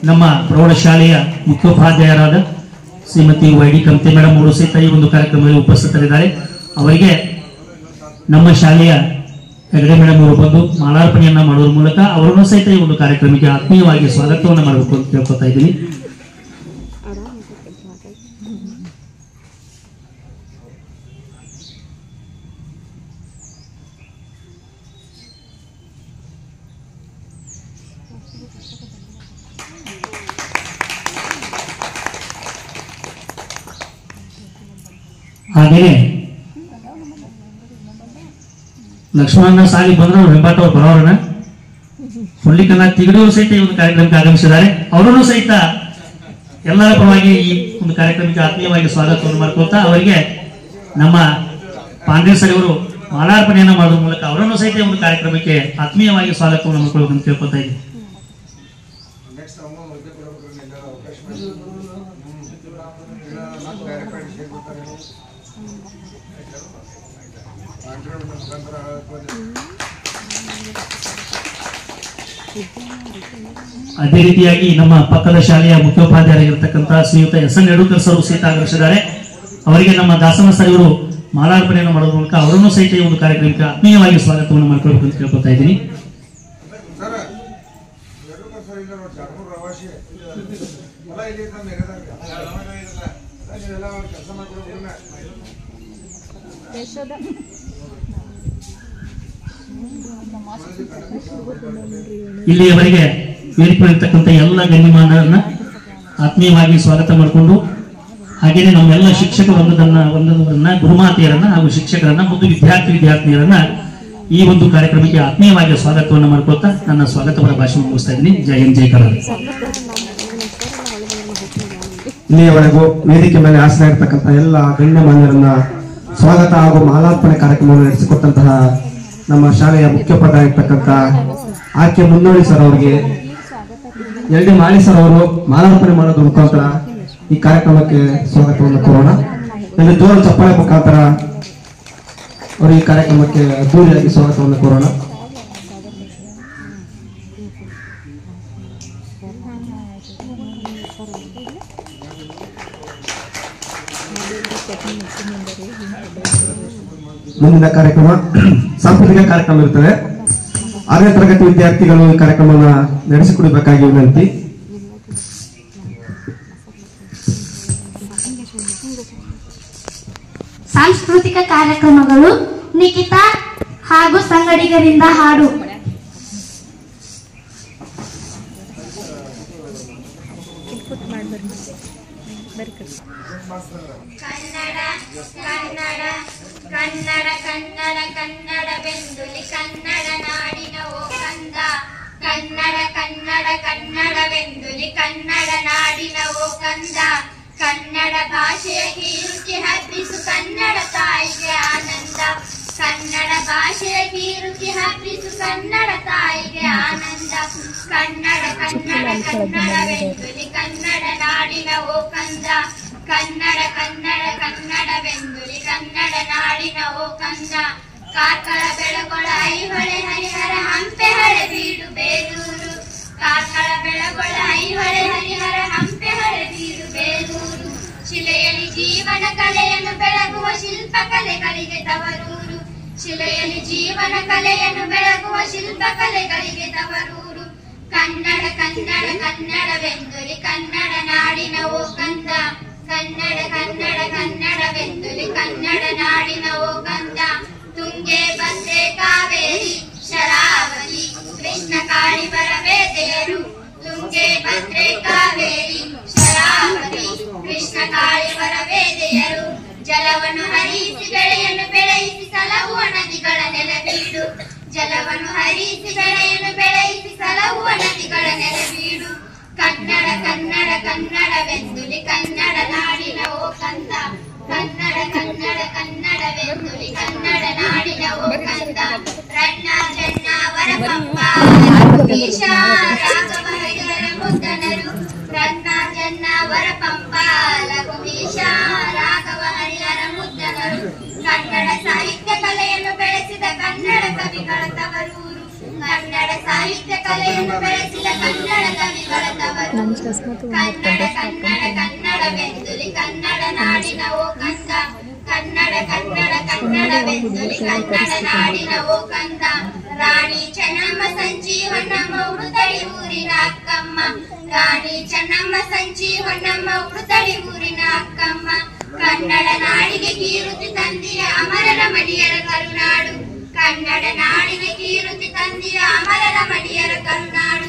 ನಮ್ಮ ಪ್ರೌಢಶಾಲೆಯ ಮುಖ್ಯೋಪಾಧ್ಯಾಯರಾದ ಶ್ರೀಮತಿ YD ಕಮತೆ ಮೇಡಮ್ ಅವರು ಸಹಿತ ಈ ಒಂದು ಕಾರ್ಯಕ್ರಮದಲ್ಲಿ ಉಪಸ್ಥಿತರಿದ್ದಾರೆ. ಅವರಿಗೆ ನಮ್ಮ ಶಾಲೆಯ ಹೆಗಡೆ ಮೇಡಮ್ ಅವರು ಬಂದು ಮಾಲಾರ್ಪಣೆಯನ್ನ ಮಾಡುವ ಮೂಲಕ ಅವರನ್ನು ಸಹಿತ ಈ ಒಂದು ಕಾರ್ಯಕ್ರಮಕ್ಕೆ ಆತ್ಮೀಯವಾಗಿ ಸ್ವಾಗತವನ್ನು ಮಾಡಬೇಕು ಅಂತ ಕೇಳ್ಕೊತಾ ಇದ್ದೀನಿ. ಹಾಗೆಯೇ ಲಕ್ಷ್ಮಣ ಸಾಲಿ ಬಂದ್ರೆ ಹೆಂಬಾಟ ಅವ್ರು ಬರೋರನ್ನ ಹುಳ್ಳಿಕನ್ನ ತಿಗಡಿಯವರು ಸಹಿತ ಈ ಒಂದು ಕಾರ್ಯಕ್ರಮಕ್ಕೆ ಆಗಮಿಸಿದ್ದಾರೆ. ಅವರನ್ನು ಸಹಿತ ಎಲ್ಲರ ಪರವಾಗಿ ಈ ಒಂದು ಕಾರ್ಯಕ್ರಮಕ್ಕೆ ಆತ್ಮೀಯವಾಗಿ ಸ್ವಾಗತವನ್ನು ಮಾಡ್ಕೊಳ್ತಾ ಅವರಿಗೆ ನಮ್ಮ ಪಾಂಡೆ ಸರ್ ಅವರು ಮಾಲಾರ್ಪಣೆಯನ್ನು ಮಾಡುವ ಮೂಲಕ ಅವರನ್ನು ಸಹಿತ ಈ ಒಂದು ಕಾರ್ಯಕ್ರಮಕ್ಕೆ ಆತ್ಮೀಯವಾಗಿ ಸ್ವಾಗತವನ್ನು ಮಾಡ್ಕೊಳ್ಬೇಕಂತ ಕೇಳ್ಕೊತಾ ಇದ್ದೀನಿ. ಅದೇ ರೀತಿಯಾಗಿ ನಮ್ಮ ಪಕ್ಕದ ಶಾಲೆಯ ಮುಖ್ಯೋಪಾಧ್ಯಾಯರಾಗಿರ್ತಕ್ಕಂಥ ಶ್ರೀಯುತ SN ಯಡೂಕರ್ ಸರ್ ಸಹಿತ ಆಗಮಿಸಿದ್ದಾರೆ. ಅವರಿಗೆ ನಮ್ಮ ದಾಸನ ಸರ್ ಇವರು ಮಾಲಾರ್ಪಣೆಯನ್ನು ಮಾಡುವ ಮೂಲಕ ಅವರನ್ನು ಸಹಿತ ಈ ಒಂದು ಕಾರ್ಯಕ್ರಮಕ್ಕೆ ಆತ್ಮೀಯವಾಗಿ ಸ್ವಾಗತವನ್ನು ಮಾಡ್ಕೊಳ್ಬೇಕು ಅಂತ ಕೇಳ್ಕೊತಾ ಇದ್ದೀನಿ. ಇಲ್ಲಿಯವರೆಗೆ ವೇದಿಕೆಯಲ್ಲಿರ್ತಕ್ಕಂಥ ಎಲ್ಲ ಗಣ್ಯಮಾನ್ಯರನ್ನ ಆತ್ಮೀಯವಾಗಿ ಸ್ವಾಗತ ಮಾಡಿಕೊಂಡು ಹಾಗೇನೆ ನಮ್ಮೆಲ್ಲ ಶಿಕ್ಷಕ ಒಂದವರನ್ನ ಗುರುಮಾತೆಯರನ್ನ ಹಾಗೂ ಶಿಕ್ಷಕರನ್ನ ಮತ್ತು ವಿದ್ಯಾರ್ಥಿನಿಯರನ್ನ ಈ ಒಂದು ಕಾರ್ಯಕ್ರಮಕ್ಕೆ ಆತ್ಮೀಯವಾಗಿ ಸ್ವಾಗತವನ್ನು ಮಾಡ್ಕೊಳ್ತಾ ನನ್ನ ಸ್ವಾಗತವರ ಭಾಷಣ ಮುಗಿಸ್ತಾ ಇದ್ದೀನಿ. ಜೈ ಹಿಂದ್, ಜೈ ಕರ್ನಾಟಕ. ಇಲ್ಲಿಯವರೆಗೂ ವೇದಿಕೆ ಮೇಲೆ ಆಸರಾಗಿರ್ತಕ್ಕಂಥ ಎಲ್ಲ ಗಣ್ಯಮಾನ್ಯರನ್ನ ಸ್ವಾಗತ ಹಾಗೂ ಮಾಲಾರ್ಪಣೆ ಕಾರ್ಯಕ್ರಮವನ್ನು ನಡೆಸಿಕೊಟ್ಟಂತಹ ನಮ್ಮ ಶಾಲೆಯ ಮುಖ್ಯೋಪಾಧ್ಯಾಯ ಇರ್ತಕ್ಕಂಥ ಆರ್ ಕೆ ಮುನ್ನೋಳಿ ಸರ್ ಅವರಿಗೆ, ಎಲ್ ಡಿ ಮಾಳಿ ಸರ್ ಅವರು ಮಾಲಾರ್ಪಣೆ ಮಾಡೋದ್ರ ಮುಖಾಂತರ ಈ ಕಾರ್ಯಕ್ರಮಕ್ಕೆ ಸ್ವಾಗತವನ್ನು ಕೋರೋಣ. ಇಲ್ಲಿ ಜೋರ ಚಪ್ಪಾಳೆ ಮುಖಾಂತರ ಅವರು ಈ ಕಾರ್ಯಕ್ರಮಕ್ಕೆ ಅದ್ದೂರಿಯಾಗಿ ಸ್ವಾಗತವನ್ನು ಕೋರೋಣ. ಮುಂದಿನ ಕಾರ್ಯಕ್ರಮ ಸಾಂಸ್ಕೃತಿಕ ಕಾರ್ಯಕ್ರಮ ಇರುತ್ತದೆ. 6ನೇ ತರಗತಿ ವಿದ್ಯಾರ್ಥಿಗಳು ಈ ಕಾರ್ಯಕ್ರಮವನ್ನು ನಡೆಸಿಕೊಡಬೇಕಾಗಿ ವಿನಂತಿ. ಸಾಂಸ್ಕೃತಿಕ ಕಾರ್ಯಕ್ರಮಗಳು ನಿಖಿತಾ ಹಾಗೂ ಸಂಗಡಿಗರಿಂದ ಹಾಡು. ಕನ್ನಡ ಕನ್ನಡ ಕನ್ನಡ ಕನ್ನಡ ಕನ್ನಡವೆಂದುಲಿ ಕನ್ನಡ ನಾಡಿನ ಓ ಕಂದ. ಕನ್ನಡ ಕನ್ನಡ ಕನ್ನಡವೆಂದುಲಿ ಕನ್ನಡ ನಾಡಿನ ಓ ಕಂದ. ಕನ್ನಡ ಭಾಷೆಯ ಕೀರುತಿ ಹಬ್ಬಿಸು ಕನ್ನಡ ತಾಯಿಗೆ ಆನಂದ. ಕನ್ನಡ ಭಾಷೆಯ ಕೀರುತಿ ಹಬ್ಬಿಸು ಕನ್ನಡ ತಾಯಿಗೆ ಆನಂದ. ಕನ್ನಡ ಕನ್ನಡ ಕನ್ನಡವೆಂದುಲಿ ಕನ್ನಡ ನಾಡಿನ ಓ ಕಂದ. ಕನ್ನಡ ಕನ್ನಡ ಕನ್ನಡವೆಂದುಲಿ ಕನ್ನಡ ನಾಡಿನ ಓ ಕಂದ. ಕಾರ್ಕಳ ಬೆಳಗೊಳ ಐಹೊಳೆ ಹರಿಹರ ಹಂಪೆ ಹಳೆಬೀಡು ಬೇಲೂರು. ಕಾರ್ಕಳ ಬೆಳಗೊಳ ಐಹೊಳೆ ಹರಿಹರ ಹಂಪೆ ಹಳೆಬೀಡು ಬೇಲೂರು. ಶಿಲೆಯಲ್ಲಿ ಜೀವನ ಕಲೆಯನ್ನು ಬೆಳಗುವ ಶಿಲ್ಪಕಲೆಗಳಿಗೆ ತವರೂರು. ಶಿಲೆಯಲ್ಲಿ ಜೀವನ ಕಲೆಯನ್ನು ಬೆಳಗುವ ಶಿಲ್ಪಕಲೆಗಳಿಗೆ ತವರೂರು. ಕನ್ನಡ ಕನ್ನಡ ಕನ್ನಡವೆಂದುಲಿ ಕನ್ನಡ ನಾಡಿನ ಓ ಕಂದ. ಕನ್ನಡ ಕನ್ನಡ ಕನ್ನಡವೆಂದುಲಿ ಕನ್ನಡ ನಾಡಿನ ಓ ಕಂದ. ತುಂಗೆ ಭದ್ರೆ ಕಾವೇರಿ ಶರಾವತಿ ಕೃಷ್ಣ ಕಾಳಿ ಬರವೇದೆಯರು. ತುಂಗೆ ಭದ್ರೆ ಕಾವೇರಿ ಶರಾವತಿ ಕೃಷ್ಣ ಕಾಳಿ ಬರವೇದೆಯರು. ಜಲವನ್ನು ಹರಿಸಿ ಬೆಳೆಯನ್ನು ಬೆಳೆಯಿಸಿ ಸಲಹುವ ನದಿಗಳ ನೆಲಬೀಡು. ಜಲವನ್ನು ಹರಿಸಿ ಬೆಳೆಯನ್ನು ಬೆಳೆಯಿಸಿ ಸಲಹುವ ನದಿಗಳ ನೆಲಬೀಡು. ಕನ್ನಡ ಕನ್ನಡ ಕನ್ನಡವೆಂದುಲಿ ಕನ್ನಡ ನಾಡಿನ ಓ ಕಂದ. ಕನ್ನಡ ಕನ್ನಡ ಕನ್ನಡವೆಂದುಲಿ ಕನ್ನಡ ನಾಡಿನ ಓ ಕಂದ. ರನ್ನ ಜನ್ನ ವರಪಪ್ಪ ಲಘುವೀಶ ರಾಘವ ಹರಿಹರ ಮುದ್ದನರು. ರನ್ನ ಜನ್ನ ವರಪಂಪ ಲಘುವೀಶ ರಾಘವ ಹರಿಹರ ಮುದ್ದನರು. ಕನ್ನಡ ಸಾಹಿತ್ಯ ಕಲೆಯನ್ನು ಬೆಳೆಸಿದ ಕನ್ನಡ ಕವಿಗಳ ತವರೂರು. ಕನ್ನಡ ಸಾಹಿತ್ಯ ಕಲೆಯನ್ನು ಬೆಳೆಸಿದ ಕನ್ನಡ ಕವಿಗಳ ತವರೂರು. ಕನ್ನಡ ಕನ್ನಡ ಕನ್ನಡವೆಂದುಲಿ ಕನ್ನಡ ನಾಡಿನ ಓ ಕಂದ. ಕನ್ನಡ ಕನ್ನಡ ಕನ್ನಡವೆಂದುಲಿ ಕನ್ನಡ ನಾಡಿನ ಓ ಕಂದ. ರಾಣಿ ಚೆನ್ನಮ್ಮ ಸಂಜಿ ಹೊನ್ನಮ್ಮ ಉಡುತಡಿ ಊರಿನ ಅಕ್ಕಮ್ಮ. ರಾಣಿ ಚೆನ್ನಮ್ಮ ಸಂಜಿ ಹೊನ್ನಮ್ಮ ಉಡುತಡಿ ಊರಿನ ಅಕ್ಕಮ್ಮ. ಕನ್ನಡ ನಾಡಿಗೆ ಕೀರುತಿ ತಂದಿಯ ಅಮರರ ಮಡಿಯರ ಕರುನಾಡು. ಕನ್ನಡ ನಾಡಿನ ಕೀರುತಿ ತಂದಿಯ ಅಮರರ ಮಡಿಯರ ಕರುನಾಡು.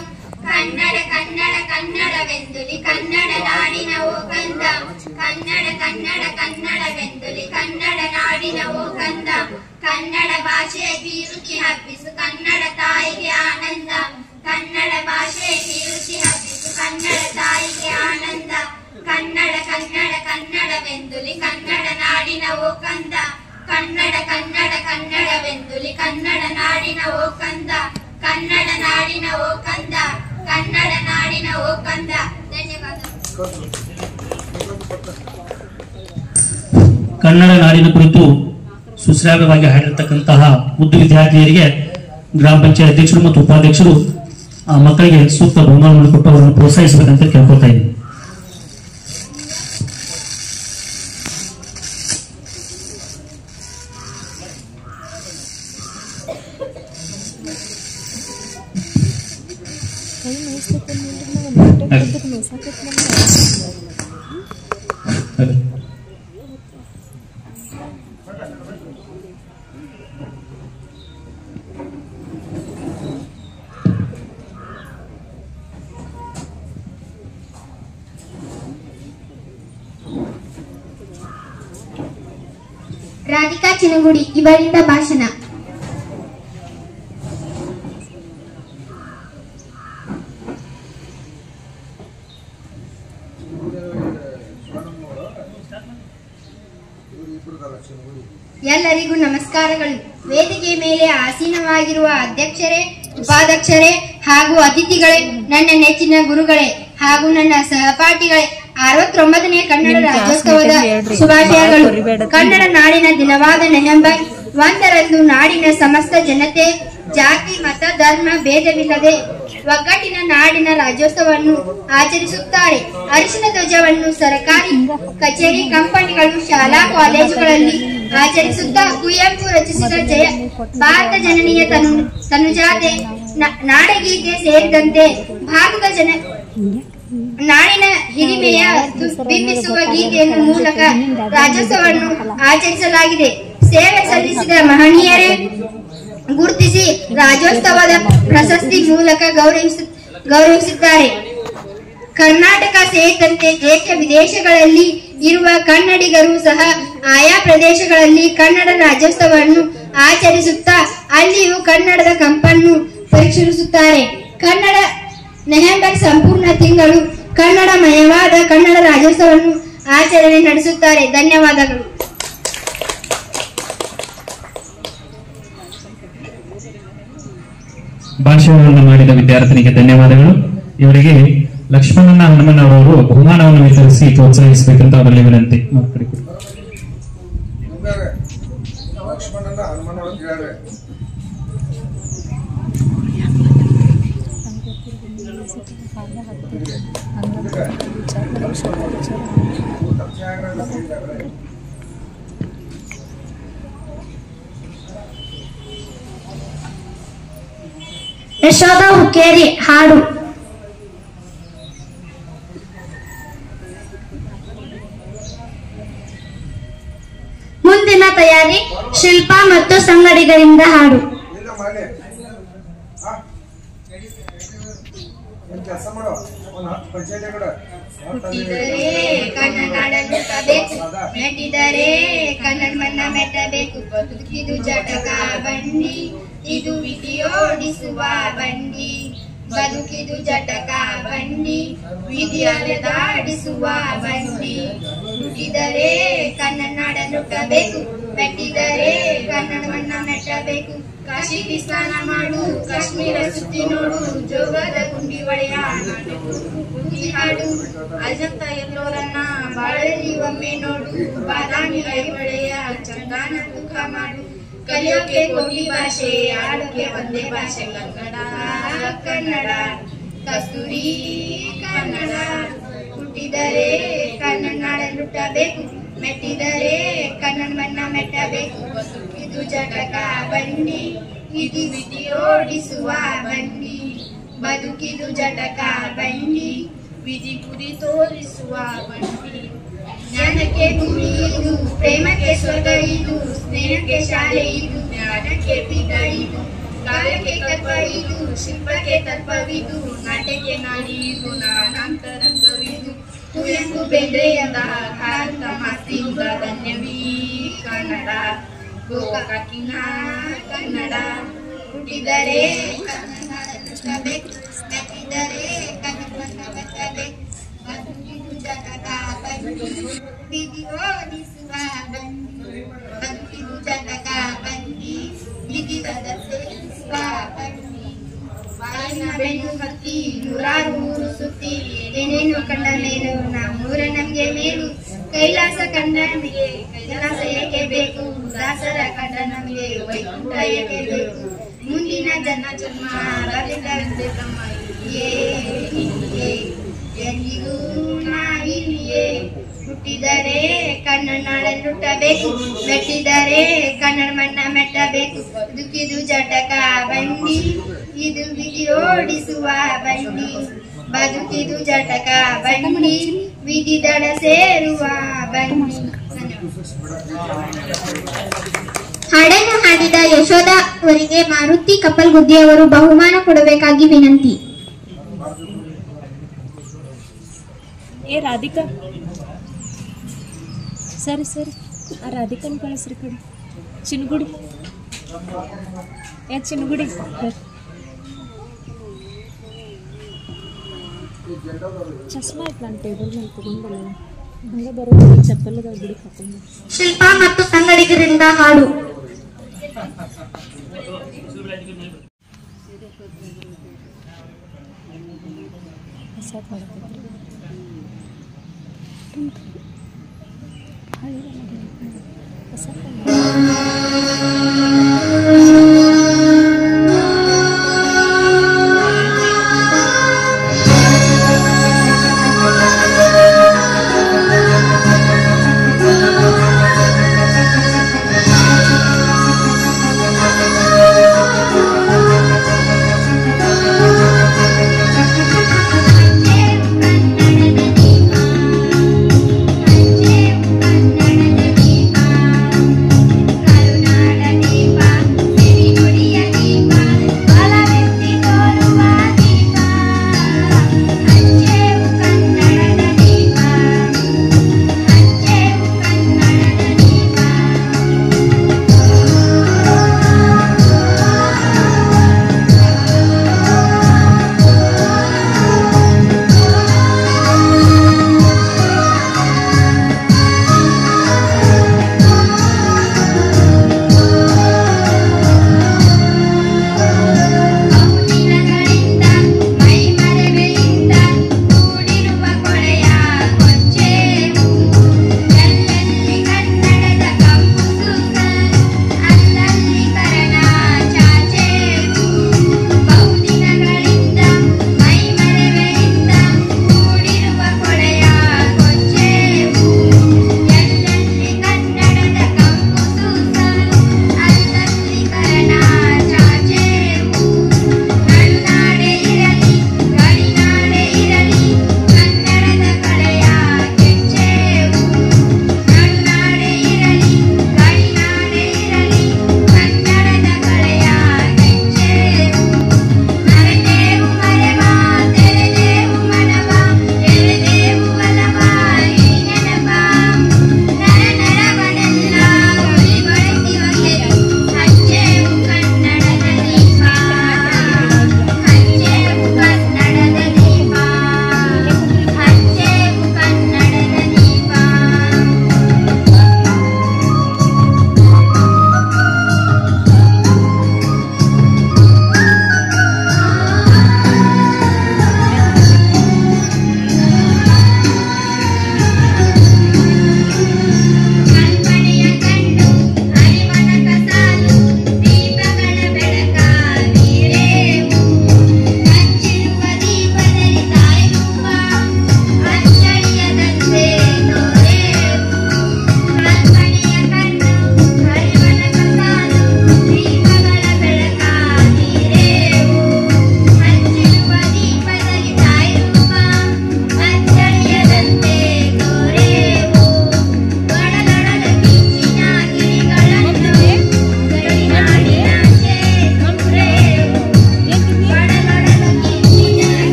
ಕನ್ನಡ ಕನ್ನಡ ಕನ್ನಡವೆಂದುಲಿ ಕನ್ನಡ ನಾಡಿನ ಓ ಕಂದ. ಕನ್ನಡ ಕನ್ನಡ ಕನ್ನಡವೆಂದುಲಿ ಕನ್ನಡ ನಾಡಿನ ಓ ಕಂದ. ಕನ್ನಡ ಭಾಷೆಯ ಕೀರುತಿ ಹಬ್ಬಿಸು ಕನ್ನಡ ತಾಯಿಗೆ ಆನಂದ. ಕನ್ನಡ ಭಾಷೆಯ ಕೀರುತಿ ಹಬ್ಬಿಸು ಕನ್ನಡ ತಾಯಿಗೆ ಆನಂದ. ಕನ್ನಡ ಕನ್ನಡ ಕನ್ನಡವೆಂದುಲಿ ಕನ್ನಡ ನಾಡಿನ ಓ ಕಂದ. ಕನ್ನಡ ಕನ್ನಡ ಕನ್ನಡವೆಂದುಲಿ ಕನ್ನಡ ನಾಡಿನ ಓ ಕಂದ. ಕನ್ನಡ ನಾಡಿನ ಓ ಕಂದ. ಕನ್ನಡ ನಾಡಿನ ಓ ಕಂದ. ಧನ್ಯವಾದ. ಕನ್ನಡ ನಾಡಿನ ಕುರಿತು ಸುಶ್ರಾವ್ಯವಾಗಿ ಹಾಡಿರ್ತಕ್ಕಂತಹ ಮುದ್ದು ವಿದ್ಯಾರ್ಥಿಯರಿಗೆ ಗ್ರಾಮ ಪಂಚಾಯತ್ ಅಧ್ಯಕ್ಷರು ಮತ್ತು ಉಪಾಧ್ಯಕ್ಷರು ಆ ಮಕ್ಕಳಿಗೆ ಸೂಕ್ತ ಬಹುಮಾನವನ್ನು ಕೊಟ್ಟು ಅವರನ್ನು ಪ್ರೋತ್ಸಾಹಿಸಬೇಕಂತ ಕೇಳ್ಕೊತಾ ಇದ್ದೀನಿ. ರಾಧಿಕಾ ಚಿನಗುಡಿ ಇವರಿಂದ ಭಾಷಣ. ಎಲ್ಲರಿಗೂ ನಮಸ್ಕಾರಗಳು. ವೇದಿಕೆ ಮೇಲೆ ಆಸೀನವಾಗಿರುವ ಅಧ್ಯಕ್ಷರೇ, ಉಪಾಧ್ಯಕ್ಷರೇ ಹಾಗೂ ಅತಿಥಿಗಳೇ, ನನ್ನ ನೆಚ್ಚಿನ ಗುರುಗಳೇ ಹಾಗೂ ನನ್ನ ಸಹಪಾಠಿಗಳೇ, 69ನೇ ಕನ್ನಡ ರಾಜ್ಯೋತ್ಸವದ ಶುಭಾಶಯಗಳು. ಕನ್ನಡ ನಾಡಿನ ದಿನವಾದ ನವೆಂಬರ್ 1ರಂದು ನಾಡಿನ ಸಮಸ್ತ ಜನತೆ ಜಾತಿ ಮತ ಧರ್ಮ ಭೇದವಿಲ್ಲದೆ ಒಗ್ಗಟ್ಟಿನ ನಾಡಿನ ರಾಜ್ಯೋತ್ಸವವನ್ನು ಆಚರಿಸುತ್ತಾರೆ. ಅರಿಶಿನ ಧ್ವಜವನ್ನು ಸರ್ಕಾರಿ ಕಚೇರಿ, ಕಂಪನಿಗಳು, ಶಾಲಾ ಕಾಲೇಜುಗಳಲ್ಲಿ ಆಚರಿಸುತ್ತಾ ಕುವೆಂಪು ರಚಿಸಿದ ಜಯ ಭಾರತ ಜನನೀಯ ತನುಜಾತೆ ನಾಡಗೀತೆ ಸೇರಿದಂತೆ ಭಾರತದ ನಾಡಿನ ಹಿರಿಮೆಯ ಬಿಂಬಿಸುವ ಗೀತೆಯನ್ನು ಮೂಲಕ ರಾಜ್ಯೋತ್ಸವವನ್ನು ಆಚರಿಸಲಾಗಿದೆ. ಸೇವೆ ಸಲ್ಲಿಸಿದ ಮಹನೀಯರೇ ಗುರುತಿಸಿ ರಾಜ್ಯೋತ್ಸವದ ಪ್ರಶಸ್ತಿ ಮೂಲಕ ಗೌರವಿಸಿದ್ದಾರೆ. ಕರ್ನಾಟಕ ಸೇರಿದಂತೆ ದೇಶ ವಿದೇಶಗಳಲ್ಲಿ ಇರುವ ಕನ್ನಡಿಗರು ಸಹ ಆಯಾ ಪ್ರದೇಶಗಳಲ್ಲಿ ಕನ್ನಡ ರಾಜ್ಯೋತ್ಸವವನ್ನು ಆಚರಿಸುತ್ತಾ ಅಲ್ಲಿಯೂ ಕನ್ನಡದ ಕಂಪನ್ನು ಪರಿಶೀಲಿಸುತ್ತಾರೆ. ಕನ್ನಡ ನವೆಂಬರ್ ಸಂಪೂರ್ಣ ತಿಂಗಳು ಕನ್ನಡಮಯವಾದ ಕನ್ನಡ ರಾಜ್ಯೋತ್ಸವವನ್ನು ಆಚರಣೆ ನಡೆಸುತ್ತಾರೆ. ಧನ್ಯವಾದಗಳು. ಭಾಷಣವನ್ನು ಮಾಡಿದ ವಿದ್ಯಾರ್ಥಿನಿಗೆ ಧನ್ಯವಾದಗಳು. ಇವರಿಗೆ ಲಕ್ಷ್ಮಣನ ಹನುಮನವರವರು ಬಹುಮಾನವನ್ನು ವಿತರಿಸಿ ಪ್ರೋತ್ಸಾಹಿಸಬೇಕಂತ ಅವರಲ್ಲಿ ವಿನಂತಿ. ಯಶೋಧ ಹುಕ್ಕೇರಿ ಹಾಡು. ಮುಂದಿನ ತಯಾರಿ ಶಿಲ್ಪಾ ಮತ್ತು ಸಂಗಡಿಗರಿಂದ ಹಾಡು. ಹುಟ್ಟಿದರೆ ಕನ್ನಡ ಬೇಕು, ಮೆಟ್ಟಿದರೆ ಕನ್ನಡ ಮನ್ನ ಮೆಟ್ಟಬೇಕು. ಬದುಕಿದು ಜಟಕ ಬಂಡಿ, ಇದು ವಿಧಿಯೋಡಿಸುವ ಬಂಡಿ. ಬದುಕಿದು ಜಟಕ ಬಂಡಿ, ವಿಧಿಯಲ್ಲಿ ದಾಡಿಸುವ ಬಂಡಿ. ಹುಟ್ಟಿದರೆ ಕನ್ನಡ ನುಟ್ಟಬೇಕು, ಮೆಟ್ಟಿದರೆ ಕನ್ನಡ ಮನ್ನ ಮೆಟ್ಟಬೇಕು. ಕಾಶಿಗೆ ಸ್ನಾನ ಮಾಡು, ಕಾಶ್ಮೀರ ಸುತ್ತಿ ನೋಡು, ಜೋಗದ ಗುಂಡಿ ಒಡೆಯ ಹಾಡು. ಅಜಂತ ಎಲ್ಲೋರನ್ನ ಬಾಳಲಿ ಒಮ್ಮೆ ನೋಡು, ಬಾದಾಮಿ ಐಹೊಳೆಯ ಚಂದಾನ ದುಃಖ ಮಾಡು. ಕಲಿಯೋಕೆ ಕೋಟಿ ಭಾಷೆ, ಆಡೋಕೆ ಒಂದೇ ಭಾಷೆ ಕನ್ನಡ. ಕನ್ನಡ ಕಸ್ತೂರಿ ಕನ್ನಡ. ಹುಟ್ಟಿದರೆ ಕನ್ನಡ ನುಟ್ಟಬೇಕು, ಮೆಟ್ಟಿದರೆ ಕನ್ನಡ ಮನ್ನ ಮೆಟ್ಟಬೇಕು. ಇದು ಜಟಕ ಬಂಡಿ, ಇದು ವಿಧಿಯೋಡಿಸುವ ಬಂಡಿ. ಬದುಕಿದು ಜಟಕ ಬಂಡಿ, ವಿಧಿ ಗುರಿ ತೋರಿಸುವ ಬಂಡಿ. ಜ್ಞಾನಕ್ಕೆ ಗುರಿ ಇದು, ಪ್ರೇಮಕ್ಕೆ ಸ್ವರ್ಗ ಇದು, ಸ್ನೇಹಕ್ಕೆ ಶಾಲೆ ಇದು, ಜ್ಞಾನಕ್ಕೆ ಪೀಠ ಇದು, ಕಾಲಕ್ಕೆ ತತ್ವ ಇದು, ಶಿಲ್ಪಕ್ಕೆ ತತ್ವವಿದು, ನಾಟ್ಯಕ್ಕೆ ನಾಡಿ ಇದು, ನಾನಾಂತರಂಗವಿದು. ಕುವೆಂಪು ಬೇಂದ್ರೆಯಂದ ಭಾರತ ಮಾತಿಂದ ಧನ್ಯವೀ ಕನ್ನಡ. ಗೋಕಾಕಿನ ಕನ್ನಡ. ಹುಟ್ಟಿದರೆ ಕನ್ನಡ ನುಟ್ಟಬೇಕು, ಮೆಟ್ಟಿದರೆ ಕನ್ನಡ ಮೆಟ್ಟಬೇಕು. ಬದುಕಿದು ಜಟಕ ಬಂಡಿ, ವಿಧಿಯೋಡಿಸುವ ಬಂಡಿ. ಬದುಕಿದು ಜಟಕ ಬಂಡಿ, ವಿಧಿ ಸೇರಿಸುವ ಬಂಡಿ. ಬಾಳಿನ ಬೆನ್ನು ಹತ್ತಿ ನೂರಾರು ಊರು ಸುತ್ತಿ, ಏನೇನು ಕಂಡ ಮೇಲು ನಮ್ಮೂರ ನಮ್ಗೆ ಮೇಲು. ಕೈಲಾಸ ಕಂಡ ನಮಗೆ ಕೈಲಾಸ ಏಕೆ ಬೇಕು, ದಾಸರ ಕಂಡ ನಮಗೆ ವೈಕುಂಠ ಏಕೆ ಬೇಕು. ಮುಂದಿನ ಜನ್ಮ ಬರಲಿದೆ ತಮ್ಮ ಇಲ್ಲಿಯೇ, ಎಂದಿಗೂ ನಾ ಇಲ್ಲಿಯೇ. ಹುಟ್ಟಿದರೆ ಕನ್ನಡ ನಾಡನ್ನು ಹುಟ್ಟಬೇಕು, ಮೆಟ್ಟಿದರೆ ಕನ್ನಡ ಮಣ್ಣ ಮೆಟ್ಟಬೇಕು. ದುಃಖಿದು ಜಟಕ ಬಂಡಿ, ಇದು ಬಿಗಿ ಓಡಿಸುವ ಬಂಡಿ. ಬದುಕಿದು ಜಟಕ ಬಂಡಿ, ವಿಧಿ ದಡ ಸೇರುವ ಬಂಡಿ. ಹಾಡನ್ನು ಹಾಡಿದ ಯಶೋಧ ಅವರಿಗೆ ಮಾರುತಿ ಕಪ್ಪಲ್ಗುದ್ದಿ ಅವರು ಬಹುಮಾನ ಕೊಡಬೇಕಾಗಿ ವಿನಂತಿ. ಏ ರಾಧಿಕಾ, ಸರಿ ಸರಿ ಆ ರಾಧಿಕನ್ ಕಳಿಸ್ರಿ ಕಡೆ. ಚಿನ್ಗುಡಿ ಚಿನ್ಗುಡಿ ಚಸ್ಮಾ ಆಯ್ತು ನಾನು ಟೇಬಲ್ ಮೇಲೆ ತಗೊಂಡಲ್ಲ, ಹಂಗೆ ಬರೋದು ಚಪ್ಪಲದ ಗುಡಿ ಹಾಕೊಂಡು. ಶಿಲ್ಪಾ ಮತ್ತು ಸಂಗಡಿಗರಿಂದ ಹಾಡು.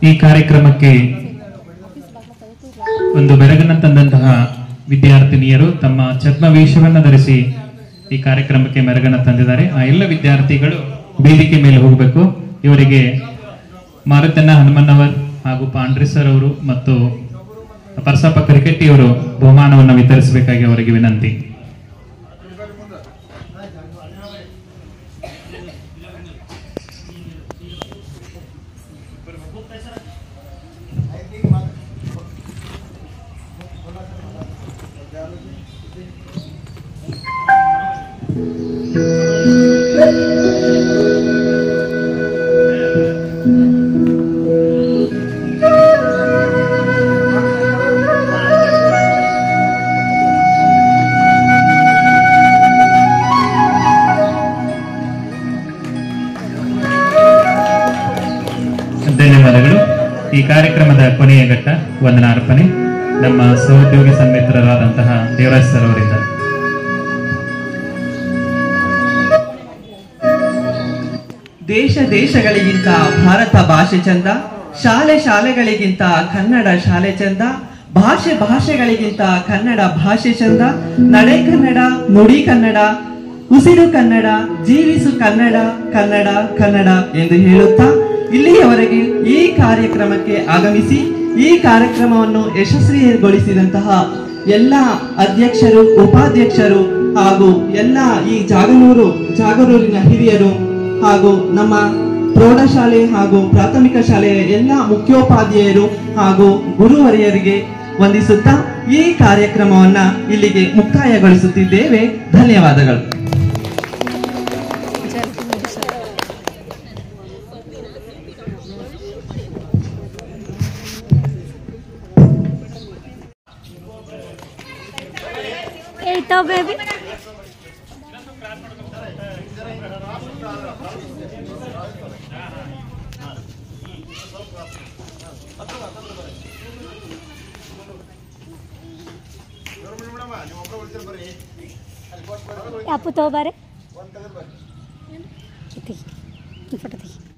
ಈ ಕಾರ್ಯಕ್ರಮಕ್ಕೆ ಒಂದು ಬೆರಗನ್ನು ತಂದಂತಹ ವಿದ್ಯಾರ್ಥಿನಿಯರು ತಮ್ಮ ಛದ್ಮವೇಷವನ್ನು ಧರಿಸಿ ಈ ಕಾರ್ಯಕ್ರಮಕ್ಕೆ ಮೆರಗನ್ನು ತಂದಿದ್ದಾರೆ. ಆ ಎಲ್ಲ ವಿದ್ಯಾರ್ಥಿಗಳು ವೇದಿಕೆ ಮೇಲೆ ಹೋಗಬೇಕು. ಇವರಿಗೆ ಮಾರುತಣ್ಣ ಹನುಮನ್ನವರ್ ಹಾಗೂ ಪಾಂಡ್ರಿ ಸರ್ ಅವರು ಮತ್ತು ಪರಸಪ್ಪ ಕ್ರಿಕೆಟ್ಟಿ ಅವರು ಬಹುಮಾನವನ್ನು ವಿತರಿಸಬೇಕಾಗಿ ಅವರಿಗೆ ವಿನಂತಿ. ಧನ್ಯವಾದಗಳು. ಈ ಕಾರ್ಯಕ್ರಮದ ಕೊನೆಯ ಘಟ್ಟ ವಂದನಾರ್ಪಣೆ ನಮ್ಮ ಸಹೋದ್ಯೋಗಿ ಸನ್ಮಿತ್ರರಾದಂತಹ ದೇವರಾಜ್ ಸರ್ ಅವರಿಂದ. ದೇಶ ದೇಶಗಳಿಗಿಂತ ಭಾರತ ಭಾಷೆ ಚಂದ, ಶಾಲೆ ಶಾಲೆಗಳಿಗಿಂತ ಕನ್ನಡ ಶಾಲೆ ಚಂದ, ಭಾಷೆ ಭಾಷೆಗಳಿಗಿಂತ ಕನ್ನಡ ಭಾಷೆ ಚಂದ, ನಡೆ ಕನ್ನಡ, ನುಡಿ ಕನ್ನಡ, ಉಸಿರು ಕನ್ನಡ, ಜೀವಿಸು ಕನ್ನಡ, ಕನ್ನಡ ಕನ್ನಡ ಎಂದು ಹೇಳುತ್ತಾ ಇಲ್ಲಿಯವರೆಗೆ ಈ ಕಾರ್ಯಕ್ರಮಕ್ಕೆ ಆಗಮಿಸಿ ಈ ಕಾರ್ಯಕ್ರಮವನ್ನು ಯಶಸ್ವಿಗೊಳಿಸಿದಂತಹ ಎಲ್ಲ ಅಧ್ಯಕ್ಷರು, ಉಪಾಧ್ಯಕ್ಷರು ಹಾಗೂ ಎಲ್ಲ ಈ ಜಾಗನೂರಿನ ಹಿರಿಯರು ಹಾಗೂ ನಮ್ಮ ಪ್ರೌಢಶಾಲೆ ಹಾಗೂ ಪ್ರಾಥಮಿಕ ಶಾಲೆಯ ಎಲ್ಲ ಮುಖ್ಯೋಪಾಧ್ಯಾಯರು ಹಾಗೂ ಗುರುವರಿಯರಿಗೆ ವಂದಿಸುತ್ತಾ ಈ ಕಾರ್ಯಕ್ರಮವನ್ನ ಇಲ್ಲಿಗೆ ಮುಕ್ತಾಯಗೊಳಿಸುತ್ತಿದ್ದೇವೆ. ಧನ್ಯವಾದಗಳು. ಬೇಬಿ ಅಪ್ಪು ತಗೋಬಾರೆ ಫೋಟೋ ತೆಗಿ.